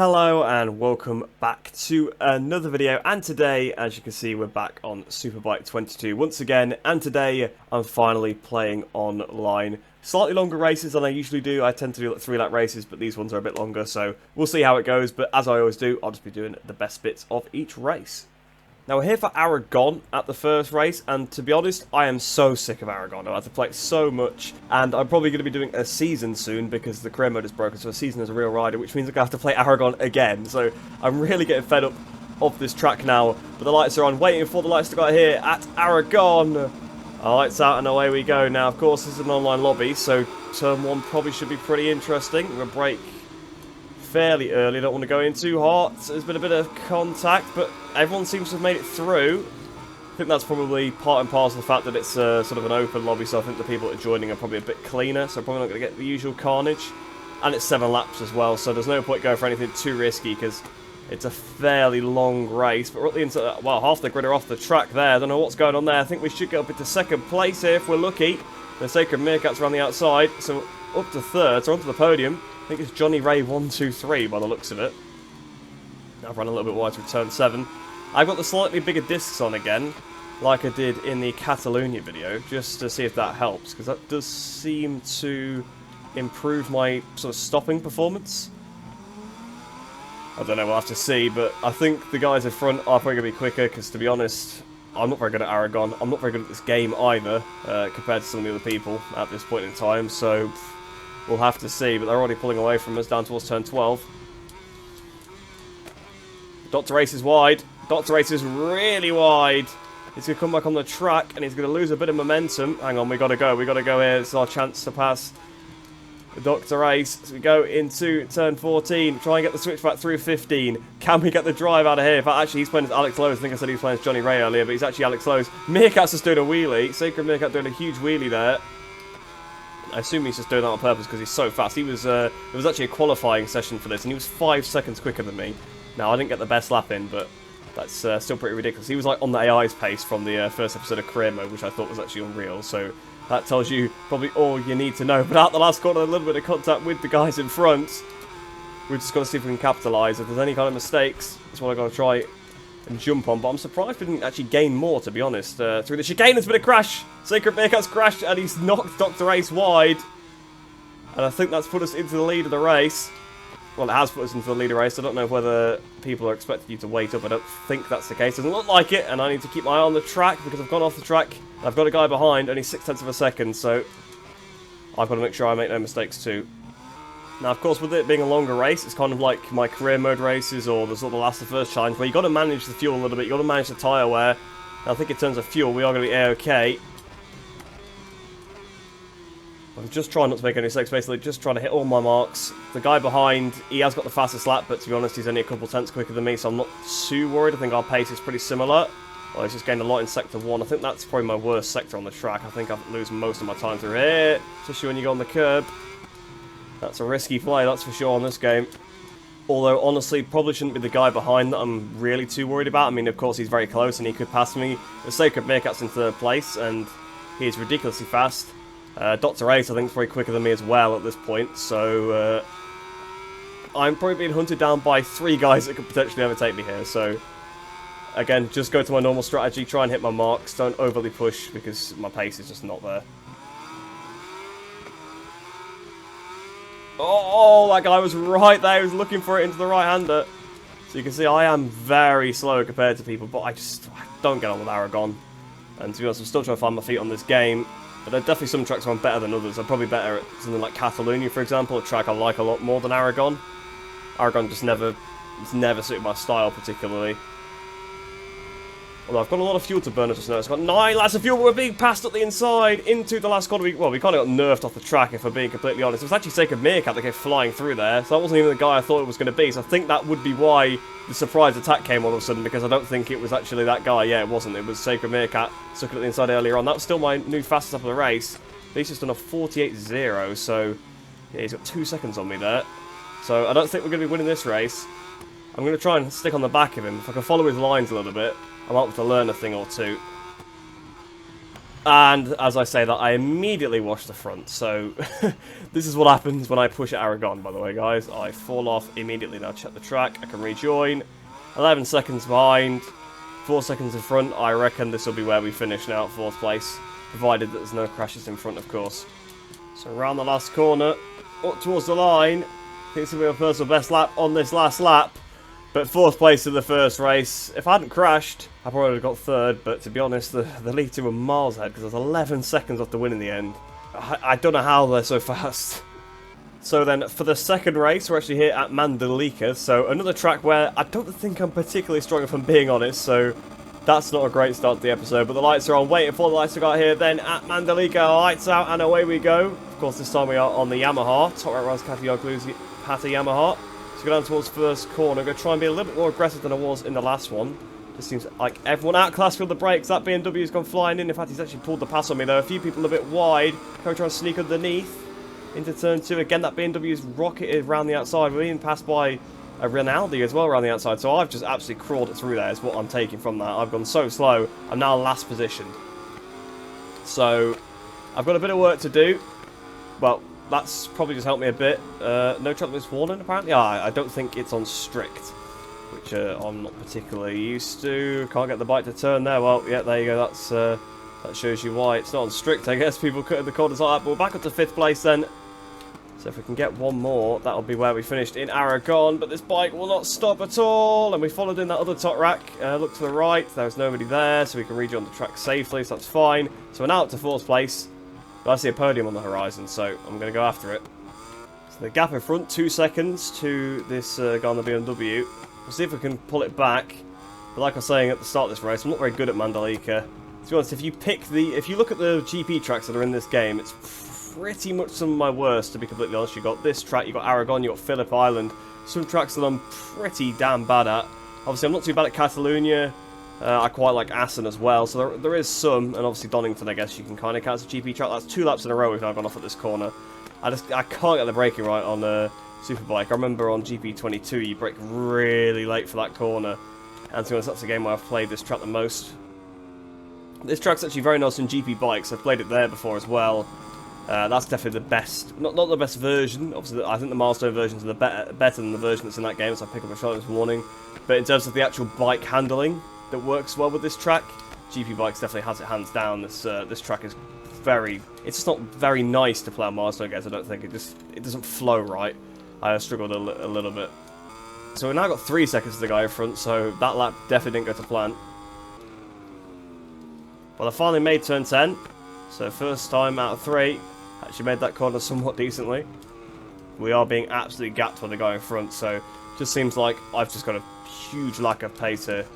Hello and welcome back to another video, and today, as you can see, we're back on Superbike 22 once again, and today I'm finally playing online. Slightly longer races than I usually do. I tend to do like 3-lap races, but these ones are a bit longer, so we'll see how it goes, but as I always do, I'll just be doing the best bits of each race. Now we're here for Aragon at the first race, and to be honest, I am so sick of Aragon. I have to play it so much, and I'm probably going to be doing a season soon because the career mode is broken, so a season as a real rider, which means I'm going to have to play Aragon again. So I'm really getting fed up of this track now, but the lights are on, waiting for the lights to go out here at Aragon. Our lights out and away we go. Now, of course, this is an online lobby, so turn 1 probably should be pretty interesting. We're going to brake fairly early, don't want to go in too hot. So there's been a bit of contact, but everyone seems to have made it through. I think that's probably part and parcel of the fact that it's sort of an open lobby, so I think the people that are joining are probably a bit cleaner, so probably not going to get the usual carnage. And it's 7 laps as well, so there's no point going for anything too risky because it's a fairly long race. But we're at the inside, well, half the grid are off the track there. I don't know what's going on there. I think we should get up into second place here if we're lucky. The Sacred Meerkats around the outside, so up to third, so onto the podium. I think it's Johnny Ray 123 by the looks of it. I've run a little bit wide through turn 7. I've got the slightly bigger discs on again, like I did in the Catalonia video, just to see if that helps, because that does seem to improve my sort of stopping performance. I don't know, we'll have to see, but I think the guys in front are probably going to be quicker, because to be honest, I'm not very good at Aragon. I'm not very good at this game either, compared to some of the other people at this point in time, so we'll have to see, but they're already pulling away from us down towards turn 12. Dr. Ace is wide. Dr. Ace is really wide. He's going to come back on the track, and he's going to lose a bit of momentum. Hang on, we got to go. We got to go here. It's our chance to pass Dr. Ace. So we go into turn 14. Try and get the switch back through 15. Can we get the drive out of here? In fact, actually, he's playing as Alex Lowe's. I think I said he was playing as Johnny Ray earlier, but he's actually Alex Lowe's. Meerkat's just doing a wheelie. Sacred Meerkat doing a huge wheelie there. I assume he's just doing that on purpose because he's so fast. He was, it was actually a qualifying session for this, and he was 5 seconds quicker than me. Now, I didn't get the best lap in, but that's still pretty ridiculous. He was like on the AI's pace from the first episode of Career Mode, which I thought was actually unreal, so that tells you probably all you need to know. But out the last corner, a little bit of contact with the guys in front. We've just got to see if we can capitalise. If there's any kind of mistakes, that's what I've got to try and jump on, but I'm surprised we didn't actually gain more, to be honest. Through the chicane, there's been a crash. Sacred Meerkat's crashed, and he's knocked Dr. Ace wide. And I think that's put us into the lead of the race. Well, it has put us into the lead of the race. I don't know whether people are expecting you to wait up. I don't think that's the case. It doesn't look like it, and I need to keep my eye on the track because I've gone off the track. I've got a guy behind, only 0.6 of a second, so I've got to make sure I make no mistakes too. Now, of course, with it being a longer race, it's kind of like my career mode races or the sort of last to first challenge, where you've got to manage the fuel a little bit, you've got to manage the tyre wear. Now, I think in terms of fuel, we are going to be A-OK. I'm just trying not to make any mistakes, basically, just trying to hit all my marks. The guy behind, he has got the fastest lap, but to be honest, he's only a couple tenths quicker than me, so I'm not too worried. I think our pace is pretty similar. Well, he's just gained a lot in Sector 1. I think that's probably my worst sector on the track. I think I lose most of my time through here, especially when you go on the curb. That's a risky play, that's for sure, on this game. Although, honestly, probably shouldn't be the guy behind that I'm really too worried about. I mean, of course, he's very close and he could pass me. The Sacred Meerkat's in third place, and he's ridiculously fast. Dr. Ace, I think, is probably quicker than me as well at this point, so I'm probably being hunted down by 3 guys that could potentially overtake me here, so again, just go to my normal strategy, try and hit my marks, don't overly push because my pace is just not there. Oh, that guy was right there. He was looking for it into the right-hander. So you can see I am very slow compared to people, but I don't get on with Aragon. And to be honest, I'm still trying to find my feet on this game. But there are definitely some tracks where I'm better than others. I'm probably better at something like Catalonia, for example, a track I like a lot more than Aragon. Aragon just never suited my style particularly. Although I've got a lot of fuel to burn, I just noticed. I've got 9 laps of fuel, but we're being passed up the inside into the last corner. Well, we kind of got nerfed off the track, if I'm being completely honest. It was actually Sacred Meerkat that came flying through there, so that wasn't even the guy I thought it was going to be. So I think that would be why the surprise attack came all of a sudden, because I don't think it was actually that guy. Yeah, it wasn't. It was Sacred Meerkat stuck it at the inside earlier on. That was still my new fastest lap of the race. But he's just done a 48.0, so yeah, he's got 2 seconds on me there. So I don't think we're going to be winning this race. I'm going to try and stick on the back of him. If I can follow his lines a little bit, I might have to learn a thing or two. And as I say that, I immediately wash the front. So this is what happens when I push Aragon, by the way, guys. I fall off immediately. Now check the track. I can rejoin. 11 seconds behind. 4 seconds in front. I reckon this will be where we finish now at 4th place. Provided that there's no crashes in front, of course. So around the last corner. Up towards the line. I think it's going to be my personal best lap on this last lap. But 4th place in the first race. If I hadn't crashed, I probably would have got 3rd. But to be honest, the lead two were miles ahead because I was 11 seconds off the win in the end. I don't know how they're so fast. So then, for the second race, we're actually here at Mandalika. So another track where I don't think I'm particularly strong, if I'm being honest. So that's not a great start to the episode. But the lights are on. Waiting for the lights to go out here. Then at Mandalika, lights out and away we go. Of course, this time we are on the Yamaha. Top right rise Katayoglu's Pata Yamaha. So go down towards first corner. I'm going to try and be a little bit more aggressive than I was in the last one. Just seems like everyone outclassed with the brakes. That BMW's gone flying in. In fact, he's actually pulled the pass on me, though. A few people a bit wide. Can try and sneak underneath into turn 2. Again, that BMW's rocketed around the outside. We're being passed by a Rinaldi as well around the outside. So I've just absolutely crawled it through there is what I'm taking from that. I've gone so slow. I'm now last position. So I've got a bit of work to do. Well, that's probably just helped me a bit. No track limits warning, apparently. I don't think it's on strict, which I'm not particularly used to. Can't get the bike to turn there. Well, yeah, there you go. That shows you why it's not on strict, I guess. People cutting the corners like that. But we're back up to 5th place then. So if we can get one more, that'll be where we finished in Aragon. But this bike will not stop at all. And we followed in that other top rack. Look to the right. There's nobody there, so we can rejoin the track safely, so that's fine. So we're now up to 4th place. But I see a podium on the horizon, so I'm going to go after it. So the gap in front, 2 seconds to this guy on the BMW. We'll see if we can pull it back. But like I was saying at the start of this race, I'm not very good at Mandalika. To be honest, if you look at the GP tracks that are in this game, it's pretty much some of my worst, to be completely honest. You've got this track, you've got Aragon, you've got Phillip Island. Some tracks that I'm pretty damn bad at. Obviously, I'm not too bad at Catalonia. I quite like Assen as well, so there is some, and obviously Donington, I guess you can kind of count as a GP track. That's 2 laps in a row we've now gone off at this corner. I can't get the braking right on Superbike. I remember on GP22 you brake really late for that corner, and to be honest, that's the game where I've played this track the most. This track's actually very nice in GP bikes. I've played it there before as well. That's definitely the best, not the best version. Obviously, I think the milestone versions are better than the version that's in that game, so I pick up a shot this morning. But in terms of the actual bike handling that works well with this track, GP Bikes definitely has it hands down. This track is it's just not very nice to play on milestone games. I don't think it doesn't flow right. I struggled a little bit. So we've now got 3 seconds to the guy in front, so that lap definitely didn't go to plan. Well, I finally made turn 10, so first time out of 3, actually made that corner somewhat decently. We are being absolutely gapped by the guy in front, so it just seems like I've just got a huge lack of pace here.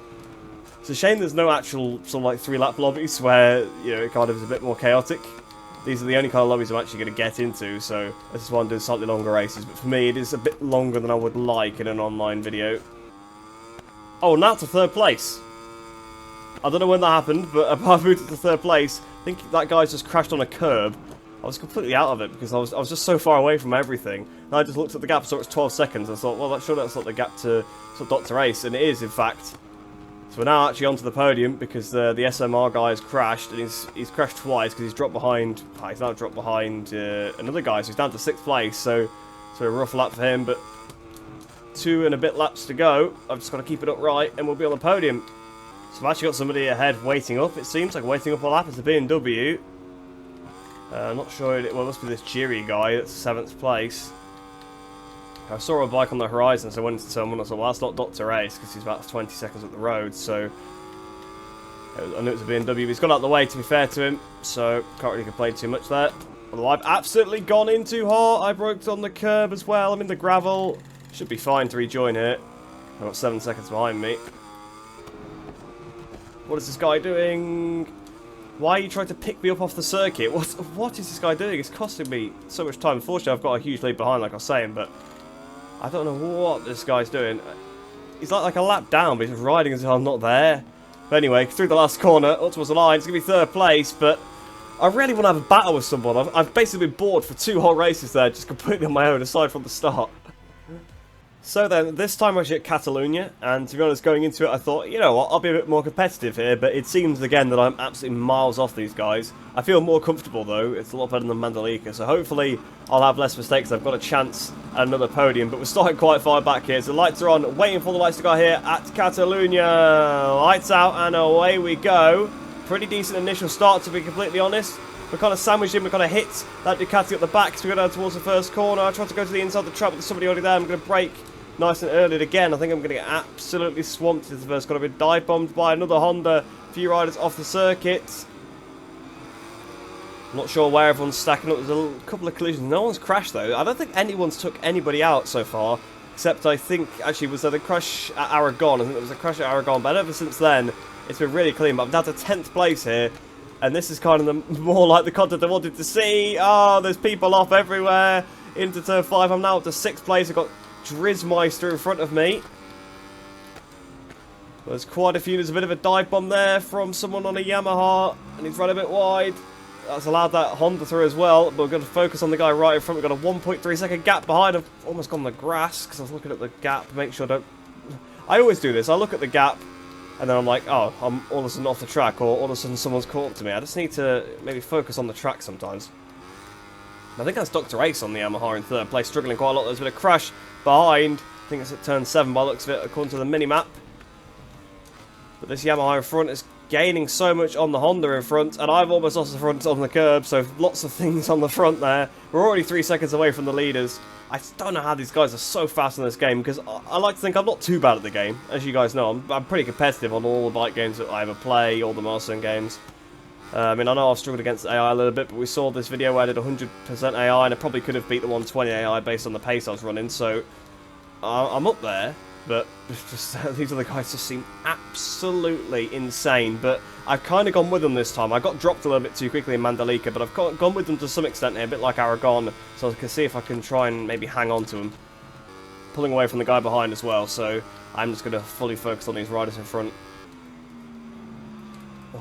It's a shame there's no actual sort of like 3-lap lobbies where, you know, it kind of is a bit more chaotic. These are the only kind of lobbies I'm actually going to get into, so this is why I'm doing slightly longer races. But for me, it is a bit longer than I would like in an online video. Oh, now to 3rd place. I don't know when that happened, but apart from moving to 3rd place, I think that guy's just crashed on a curb. I was completely out of it because I was just so far away from everything. And I just looked at the gap, saw it's 12 seconds. I thought, well, surely that's not the gap to sort of Dr. Ace, and it is, in fact. So we're now actually onto the podium because the SMR guy has crashed, and he's crashed twice because he's dropped behind. He's now dropped behind another guy, so he's down to 6th place. So a rough lap for him, but 2 and a bit laps to go. I've just got to keep it up right, and we'll be on the podium. So I've actually got somebody ahead waiting up. It seems like waiting up a lap is the BMW. I'm not sure. Well, it must be this Jiri guy that's 7th place. I saw a bike on the horizon, so I went into turn 1 and I thought, well, that's not Dr. Ace, because he's about 20 seconds up the road, so I knew it was a BMW. He's got out of the way, to be fair to him, so can't really complain too much there. Although I've absolutely gone in too hard. I broke on the curb as well. I'm in the gravel. Should be fine to rejoin here. I've got 7 seconds behind me. What is this guy doing? Why are you trying to pick me up off the circuit? What is this guy doing? It's costing me so much time. Unfortunately, I've got a huge lead behind, like I was saying, but I don't know what this guy's doing. He's like a lap down, but he's riding as if I'm not there. But anyway, through the last corner, up towards the line. It's going to be 3rd place, but I really want to have a battle with someone. I've basically been bored for 2 whole races there, just completely on my own, aside from the start. So then, this time we're actually at Catalonia, and to be honest, going into it, I thought, you know what, I'll be a bit more competitive here, but it seems again that I'm absolutely miles off these guys. I feel more comfortable though, it's a lot better than Mandalika, so hopefully I'll have less mistakes. I've got a chance at another podium, but we're starting quite far back here, so the lights are on, waiting for the lights to go here at Catalonia. Lights out, and away we go. Pretty decent initial start, to be completely honest. We're kind of sandwiched in, we kind of hit that Ducati at the back, so we go down towards the first corner. I tried to go to the inside of the trap, but there's somebody already there. I'm going to brake nice and early again. I think I'm going to get absolutely swamped into the first corner. I've been dive bombed by another Honda. A few riders off the circuit. I'm not sure where everyone's stacking up. There's a couple of collisions. No one's crashed though. I don't think anyone's took anybody out so far. Except I think, actually, was there the crash at Aragon? I think there was a crash at Aragon. But ever since then, it's been really clean. But I'm down to 10th place here. And this is kind of more like the content I wanted to see. Oh, there's people off everywhere. Into turn 5. I'm now up to 6th place. I've got Drizzmeister in front of me. There's quite a few. There's a bit of a dive bomb there from someone on a Yamaha, and he's run a bit wide. That's allowed that Honda through as well, but we're going to focus on the guy right in front. We've got a 1.3 second gap behind. I've almost gone on the grass because I was looking at the gap. Make sure I don't... I always do this. I look at the gap, and then I'm like, oh, I'm all of a sudden off the track, or all of a sudden someone's caught up to me. I just need to maybe focus on the track sometimes. I think that's Dr. Ace on the Yamaha in 3rd place, struggling quite a lot. There's been a crash behind. I think it's at turn 7 by the looks of it, according to the mini-map. But this Yamaha in front is gaining so much on the Honda in front, and I've almost lost the front on the curb, so lots of things on the front there. We're already 3 seconds away from the leaders. I just don't know how these guys are so fast in this game, because I like to think I'm not too bad at the game. As you guys know, I'm pretty competitive on all the bike games that I ever play, all the Marston games. I mean, I know I've struggled against AI a little bit, but we saw this video where I did 100% AI, and I probably could have beat the 120 AI based on the pace I was running, so I'm up there, but just, these other guys just seem absolutely insane, but I've kind of gone with them this time. I got dropped a little bit too quickly in Mandalika, but I've gone with them to some extent here, a bit like Aragon, so I can see if I can try and maybe hang on to them. Pulling away from the guy behind as well, so I'm just going to fully focus on these riders in front.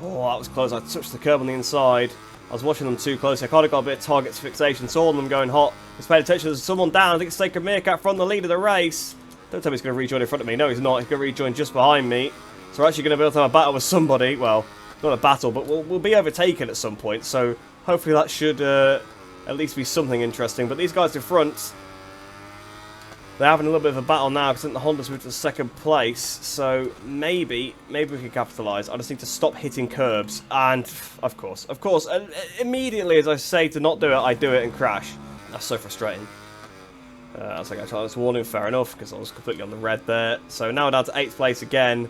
Oh, that was close. I touched the curb on the inside. I was watching them too closely. I kind of got a bit of target fixation. Saw them going hot. Just paid attention. There's someone down. I think it's Taker Meerkat from the lead of the race. Don't tell me he's going to rejoin in front of me. No, he's not. He's going to rejoin just behind me. So we're actually going to be able to have a battle with somebody. Well, not a battle, but we'll be overtaken at some point. So hopefully that should at least be something interesting. But these guys in front, they're having a little bit of a battle now because I think the Honda's moved to 2nd place. So maybe we can capitalise. I just need to stop hitting curbs. And, of course, immediately as I say to not do it, I do it and crash. That's so frustrating. I was like, I was warning, fair enough, because I was completely on the red there. So now we're down to 8th place again.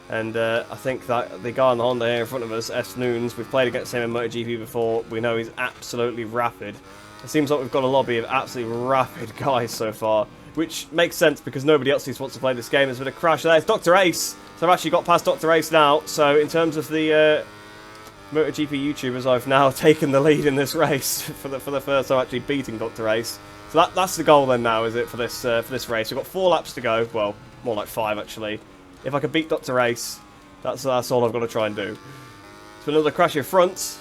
And I think that the guy on the Honda here in front of us, S. Noons, we've played against him in MotoGP before. We know he's absolutely rapid. It seems like we've got a lobby of absolutely rapid guys so far. Which makes sense because nobody else wants to play this game. There's been a crash there. It's Dr. Ace. So I've actually got past Dr. Ace now. So in terms of the MotoGP YouTubers, I've now taken the lead in this race for the first time, actually beating Dr. Ace. So that's the goal then now, is it, for this race? We've got 4 laps to go. Well, more like 5 actually. If I can beat Dr. Ace, that's all I've got to try and do. There's been another crash in front.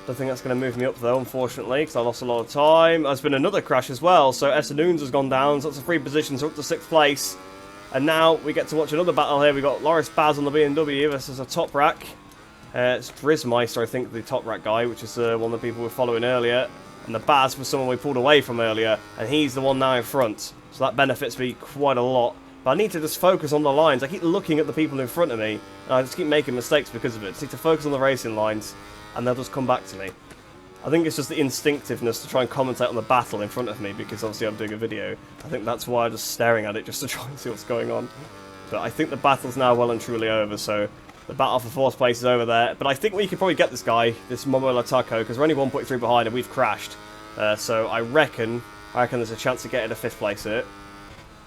Don't think that's going to move me up though, unfortunately, because I lost a lot of time. There's been another crash as well, so Essenoons has gone down, so that's a 3 positions, so up to 6th place. And now we get to watch another battle here. We've got Loris Baz on the BMW versus a top rack. It's Drizzmeister, I think, the top rack guy, which is one of the people we were following earlier. And the Baz was someone we pulled away from earlier, and he's the one now in front. So that benefits me quite a lot. But I need to just focus on the lines. I keep looking at the people in front of me, and I just keep making mistakes because of it. I just need to focus on the racing lines, and they'll just come back to me. I think it's just the instinctiveness to try and commentate on the battle in front of me, because obviously I'm doing a video. I think that's why I'm just staring at it, just to try and see what's going on. But I think the battle's now well and truly over, so the battle for 4th place is over there. But I think we could probably get this guy, this Momola Taco, because we're only 1.3 behind and we've crashed. So I reckon there's a chance to get into 5th place here.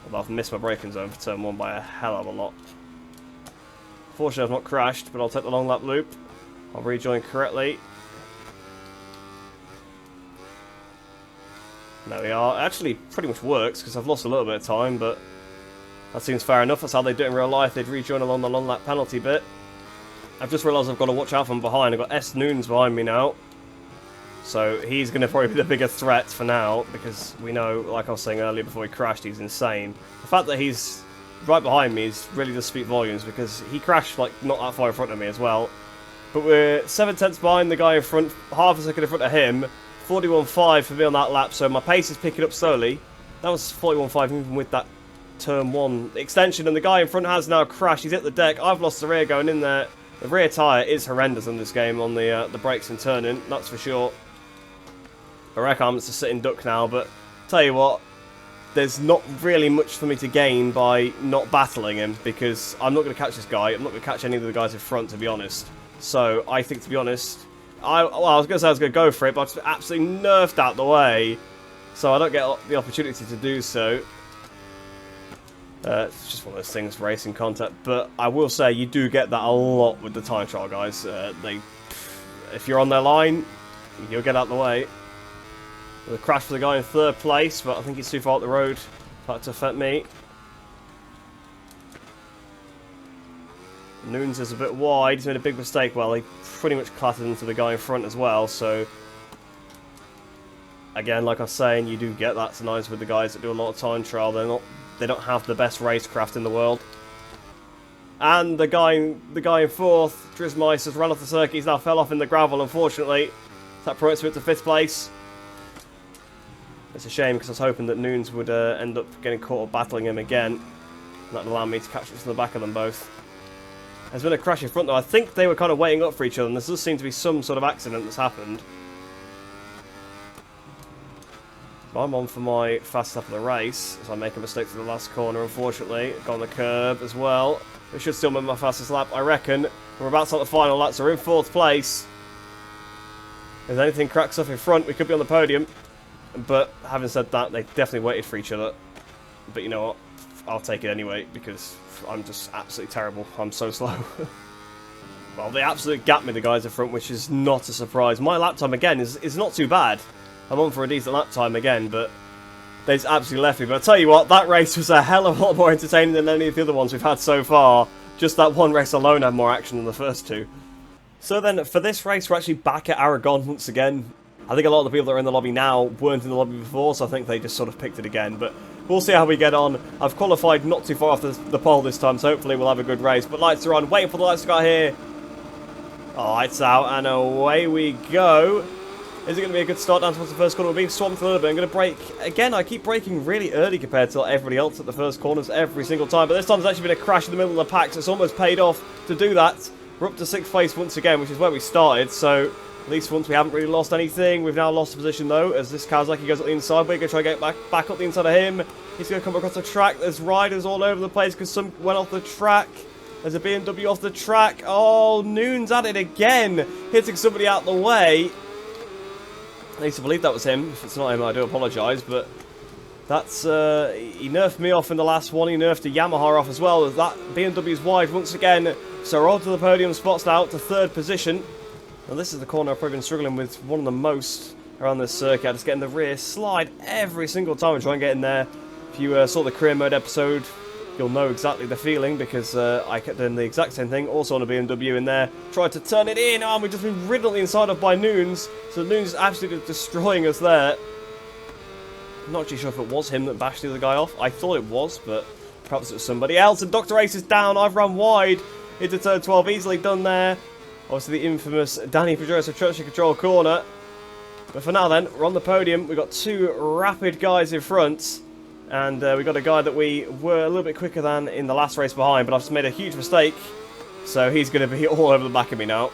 Although I've missed my braking zone for turn 1 by a hell of a lot. Fortunately I've not crashed, but I'll take the long lap loop. I'll rejoin correctly. There we are. It actually pretty much works because I've lost a little bit of time, but that seems fair enough. That's how they do it in real life. They'd rejoin along the long lap penalty bit. I've just realised I've got to watch out from behind. I've got S. Noons behind me now. So he's going to probably be the bigger threat for now, because we know, like I was saying earlier before he crashed, he's insane. The fact that he's right behind me is really does speak volumes, because he crashed like not that far in front of me as well. But we're 7/10 behind the guy in front, half a second in front of him. 41.5 for me on that lap, so my pace is picking up slowly. That was 41.5 even with that turn 1 extension, and the guy in front has now crashed. He's hit the deck. I've lost the rear going in there. The rear tyre is horrendous in this game on the brakes and turning, that's for sure. I reckon I'm just a sitting duck now, but tell you what, there's not really much for me to gain by not battling him, because I'm not going to catch this guy. I'm not going to catch any of the guys in front, to be honest. So I think, to be honest, I was going to say I was going to go for it, but I was absolutely nerfed out the way, so I don't get the opportunity to do so. It's just one of those things, racing content. But I will say you do get that a lot with the time trial guys. If you're on their line, you'll get out of the way. The crash for the guy in 3rd place, but I think he's too far up the road for that to affect me. Nunes is a bit wide. He's made a big mistake. Well, he pretty much clattered into the guy in front as well. So again, like I was saying, you do get that sometimes with the guys that do a lot of time trial. They don't have the best racecraft in the world. And the guy in 4th, Drismeister, has run off the circuit. He's now fell off in the gravel, unfortunately. That promotes him to 5th place. It's a shame, because I was hoping that Nunes would end up getting caught up battling him again. And that would allow me to catch up to the back of them both. There's been a crash in front though. I think they were kind of waiting up for each other, and there does seem to be some sort of accident that's happened. I'm on for my fast lap of the race, as I make a mistake to the last corner, unfortunately. Got on the curb as well. It should still make my fastest lap, I reckon. We're about to start the final lap, so we're in 4th place. If anything cracks off in front, we could be on the podium. But having said that, they definitely waited for each other. But you know what? I'll take it anyway, because I'm just absolutely terrible. I'm so slow. Well, they absolutely gapped me, the guys in front, which is not a surprise. My lap time, again, is not too bad. I'm on for a decent lap time again, but they just absolutely left me. But I tell you what, that race was a hell of a lot more entertaining than any of the other ones we've had so far. Just that one race alone had more action than the first two. So then, for this race, we're actually back at Aragon once again. I think a lot of the people that are in the lobby now weren't in the lobby before, so I think they just sort of picked it again. But we'll see how we get on. I've qualified not too far off the pole this time, so hopefully we'll have a good race. But lights are on, waiting for the lights to go out here. Oh, lights out, and away we go. Is it going to be a good start down towards the first corner? We're being swamped a little bit. I'm going to brake. Again, I keep braking really early compared to everybody else at the first corners every single time. But this time there's actually been a crash in the middle of the pack, so it's almost paid off to do that. We're up to 6th place once again, which is where we started. So at least once we haven't really lost anything. We've now lost position though, as this Kawasaki goes up the inside. We're going to try and get back up the inside of him. He's going to come across the track. There's riders all over the place because some went off the track. There's a BMW off the track. Oh, Nunes at it again, hitting somebody out the way. I need to believe that was him. If it's not him, I do apologise, but that's he nerfed me off in the last one. He nerfed a Yamaha off as well. That BMW's wide once again. So we're on to the podium spots now, to 3rd position. Now this is the corner I've probably been struggling with one of the most around this circuit. I just get in the rear slide every single time I try and get in there. If you saw the career mode episode, you'll know exactly the feeling, because I kept doing the exact same thing, also on a BMW in there. Tried to turn it in, and we've just been riddled the inside of by Nunes. So Nunes is absolutely destroying us there. I'm not actually sure if it was him that bashed the other guy off. I thought it was, but perhaps it was somebody else. And Dr. Ace is down. I've run wide into turn 12, easily done there. Obviously the infamous Danny Pedrosa traction control corner. But for now then, we're on the podium. We've got 2 rapid guys in front. And we got a guy that we were a little bit quicker than in the last race behind, but I've just made a huge mistake. So he's going to be all over the back of me now.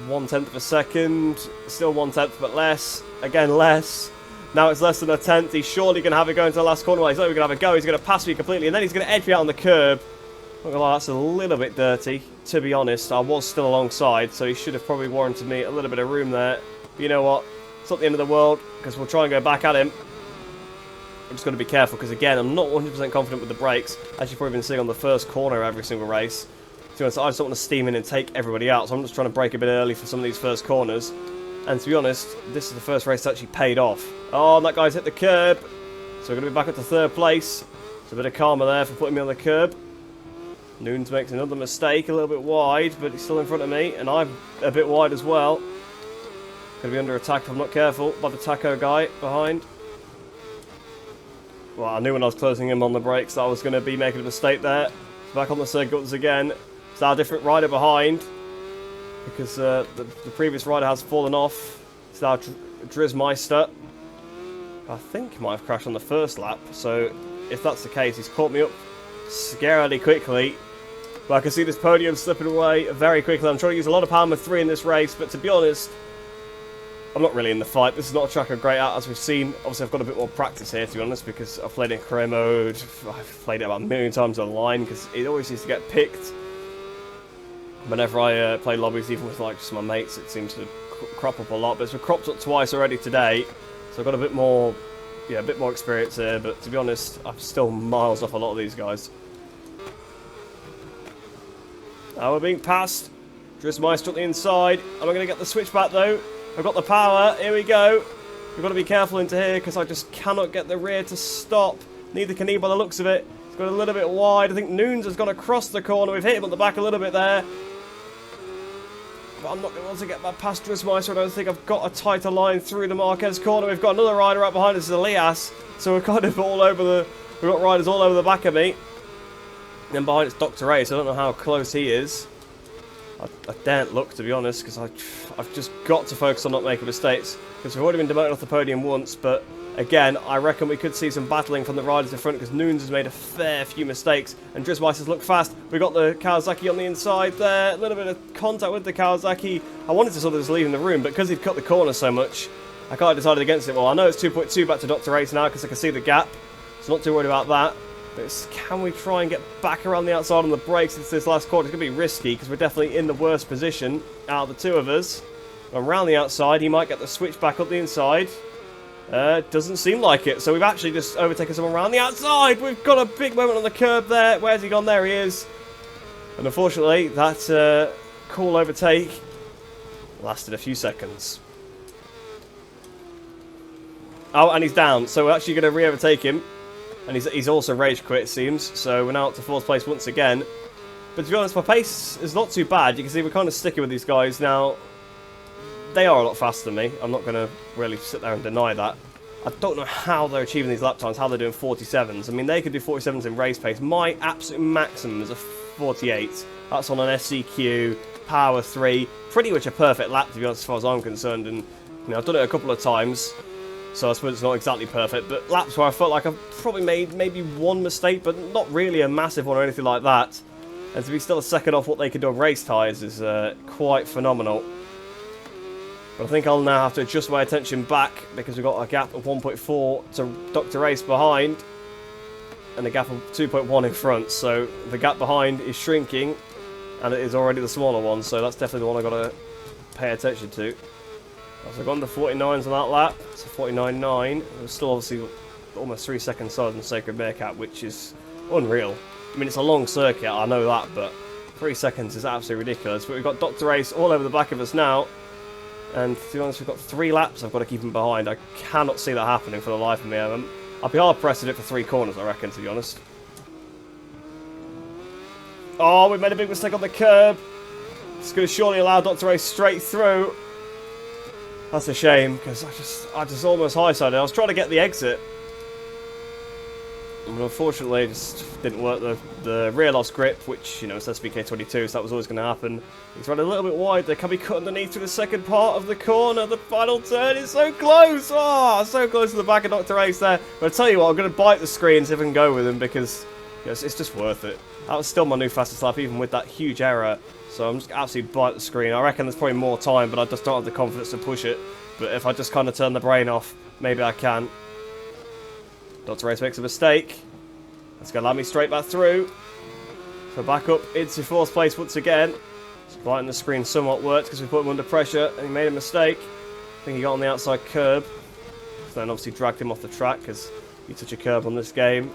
1/10 of a second. Still 1/10, but less. Again, less. Now it's less than a tenth. He's surely going to have it going to the last corner. Well, he's not even going to have a go. He's going to pass me completely, and then he's going to edge me out on the curb. Not going to lie, that's a little bit dirty. To be honest, I was still alongside, so he should have probably warranted me a little bit of room there. But you know what? It's not the end of the world, because we'll try and go back at him. I'm just going to be careful, because again, I'm not 100% confident with the brakes, as you've probably been seeing on the first corner every single race. To be honest, I just don't want to steam in and take everybody out, so I'm just trying to brake a bit early for some of these first corners. And to be honest, this is the first race that actually paid off. Oh, and that guy's hit the curb. So we're going to be back up to 3rd place. It's a bit of karma there for putting me on the curb. Nunes makes another mistake, a little bit wide, but he's still in front of me, and I'm a bit wide as well. Going to be under attack if I'm not careful by the taco guy behind. Well, I knew when I was closing him on the brakes that I was going to be making a mistake there. Back on the circuit once again. It's now a different rider behind. Because the previous rider has fallen off. It's now Drizzmeister. I think he might have crashed on the first lap. So if that's the case, he's caught me up scarily quickly. But I can see this podium slipping away very quickly. I'm trying to use a lot of power mode 3 in this race. But to be honest, I'm not really in the fight. This is not a track I'm great at, as we've seen. Obviously, I've got a bit more practice here, to be honest, because I've played it in career mode. I've played it about a million times online, because it always seems to get picked. Whenever I play lobbies, even with like just my mates, it seems to crop up a lot. But it's been cropped up twice already today, so I've got a bit more experience here. But to be honest, I'm still miles off a lot of these guys. Now we're being passed. Drizzmeister on the inside. Am I going to get the switch back though? I've got the power. Here we go. We've got to be careful into here because I just cannot get the rear to stop. Neither can he by the looks of it. It's got a little bit wide. I think Noons has gone across the corner. We've hit him at the back a little bit there. But I'm not going to be able to get that past Drizzmeister. I don't think I've got a tighter line through the Marquez corner. We've got another rider right behind us, Elias. So we're kind of all over the... We've got riders all over the back of me. And then behind it's Dr. Ace. I don't know how close he is. I daren't look, to be honest, because I've just got to focus on not making mistakes. Because we've already been demoted off the podium once, but again, I reckon we could see some battling from the riders in front, because Noons has made a fair few mistakes, and Drizzmeister's looked fast. We've got the Kawasaki on the inside there, a little bit of contact with the Kawasaki. I wanted to sort of just leave him in the room, but because he'd cut the corner so much, I kind of decided against it. Well, I know it's 2.2 back to Dr. Ace now, because I can see the gap, so not too worried about that. But can we try and get back around the outside on the brakes into this last corner? It's going to be risky because we're definitely in the worst position out of the two of us. Around the outside, he might get the switch back up the inside. Doesn't seem like it. So we've actually just overtaken someone around the outside. We've got a big moment on the curb there. Where's he gone? There he is. And unfortunately, that cool overtake lasted a few seconds. Oh, and he's down. So we're actually going to re-overtake him. And he's also rage quit, it seems. So we're now up to 4th place once again. But to be honest, my pace is not too bad. You can see we're kind of sticking with these guys. Now, they are a lot faster than me. I'm not going to really sit there and deny that. I don't know how they're achieving these lap times, how they're doing 47s. I mean, they could do 47s in race pace. My absolute maximum is a 48. That's on an SCQ, Power 3. Pretty much a perfect lap, to be honest, as far as I'm concerned. And I've done it a couple of times. So I suppose it's not exactly perfect, but laps where I felt like I've probably made maybe one mistake, but not really a massive one or anything like that. And to be still a second off what they could do on race tyres is quite phenomenal. But I think I'll now have to adjust my attention back because we've got a gap of 1.4 to Dr. Ace behind and a gap of 2.1 in front. So the gap behind is shrinking and it is already the smaller one, so that's definitely the one I've got to pay attention to. So I've gone to 49s on that lap, so 49.9. We're still obviously almost 3 seconds slower than Sacred Meerkat, which is unreal. I mean, it's a long circuit, I know that, but 3 seconds is absolutely ridiculous. But we've got Dr. Ace all over the back of us now, and to be honest, we've got 3 laps I've got to keep him behind. I cannot see that happening for the life of me. I'll be hard-pressed at it for 3 corners, I reckon, to be honest. Oh, we've made a big mistake on the curb. It's going to surely allow Dr. Ace straight through. That's a shame, because I just almost high-sided. I was trying to get the exit. And unfortunately, it just didn't work. The rear lost grip, which, you know, it's SBK 22, so that was always going to happen. He's run a little bit wide. There can be cut underneath through the second part of the corner. The final turn is so close. Oh, so close to the back of Dr. Ace there. But I'll tell you what, I'm going to bite the screen, see if I can go with him, because it's just worth it. That was still my new fastest lap, even with that huge error. So I'm just absolutely bite the screen. I reckon there's probably more time, but I just don't have the confidence to push it. But if I just kind of turn the brain off, maybe I can. Dr. Ace makes a mistake. That's going to allow me straight back through. So back up into 4th place once again. Just biting the screen somewhat worked because we put him under pressure and he made a mistake. I think he got on the outside curb. So then obviously dragged him off the track because you touch a curb on this game,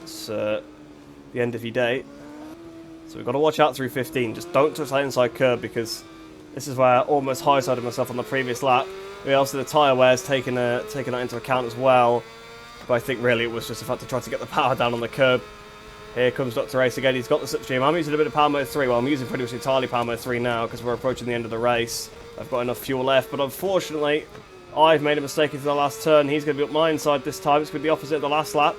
it's the end of your day. So we've got to watch out through 15. Just don't touch that inside curb because this is where I almost high-sided myself on the previous lap. Obviously the tyre wear's taken that into account as well. But I think really it was just the fact to try to get the power down on the curb. Here comes Dr. Ace again. He's got the slipstream. I'm using a bit of power mode 3. Well, I'm using pretty much entirely power mode 3 now because we're approaching the end of the race. I've got enough fuel left, but unfortunately, I've made a mistake into the last turn. He's going to be up my inside this time. It's going to be the opposite of the last lap.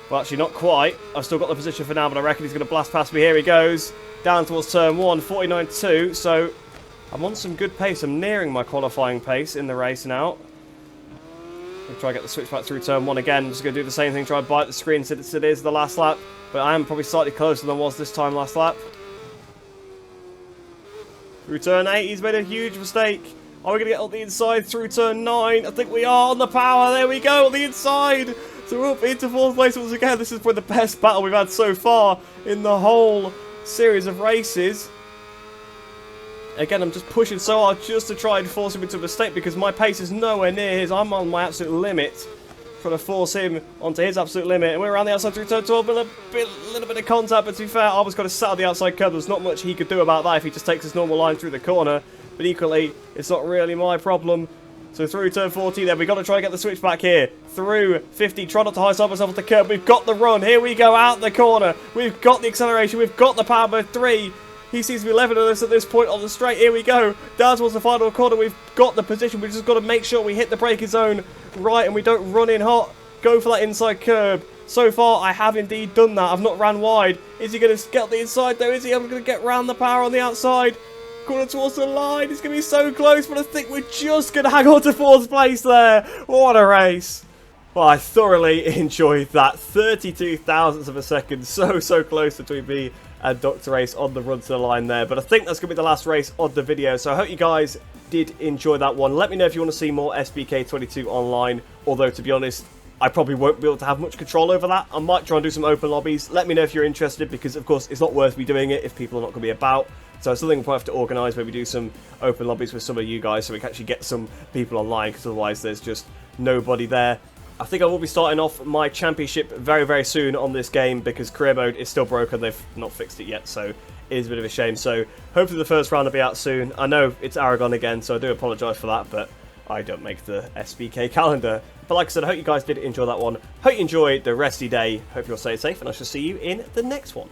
Well, actually, not quite. I've still got the position for now, but I reckon he's going to blast past me. Here he goes. Down towards turn 1, 49.2. So, I'm on some good pace. I'm nearing my qualifying pace in the race now. I'll try to get the switch back through turn 1 again. I'm just going to do the same thing. Try to bite the screen since it is the last lap. But I am probably slightly closer than I was this time last lap. Through turn 8, he's made a huge mistake. Are we going to get on the inside through turn 9? I think we are on the power. There we go, on the inside. So we're up into 4th place once again. This is probably the best battle we've had so far in the whole series of races. Again, I'm just pushing so hard just to try and force him into a mistake because my pace is nowhere near his. I'm on my absolute limit. Trying to force him onto his absolute limit. And we're around the outside through turn 12 with a little bit of contact. But to be fair, I was going to sat on the outside curb. There's not much he could do about that if he just takes his normal line through the corner. But equally, it's not really my problem. So through turn 14 then, we've got to try and get the switch back here. Through 50, try not to high side myself off the curb. We've got the run. Here we go, out the corner. We've got the acceleration. We've got the power by 3. He seems to be leveling us at this point on the straight. Here we go. Down towards the final corner. We've got the position. We've just got to make sure we hit the braking zone right and we don't run in hot. Go for that inside curb. So far, I have indeed done that. I've not ran wide. Is he going to get the inside though? Is he going to get round the power on the outside? Corner towards the line. He's going to be so close, but I think we're just going to hang on to 4th place there. What a race. Well, I thoroughly enjoyed that. 32 thousandths of a second. So close between me and Dr. Ace on the run to the line there. But I think that's going to be the last race of the video. So I hope you guys did enjoy that one. Let me know if you want to see more SBK 22 online. Although, to be honest, I probably won't be able to have much control over that. I might try and do some open lobbies. Let me know if you're interested because, of course, it's not worth me doing it if people are not going to be about. So it's something we'll probably have to organise where we do some open lobbies with some of you guys so we can actually get some people online because otherwise there's just nobody there. I think I will be starting off my championship very soon on this game because career mode is still broken. They've not fixed it yet, so it is a bit of a shame. So hopefully the first round will be out soon. I know it's Aragon again, so I do apologise for that, but I don't make the SBK calendar. But like I said, I hope you guys did enjoy that one. Hope you enjoy the rest of your day. Hope you'll stay safe, and I shall see you in the next one.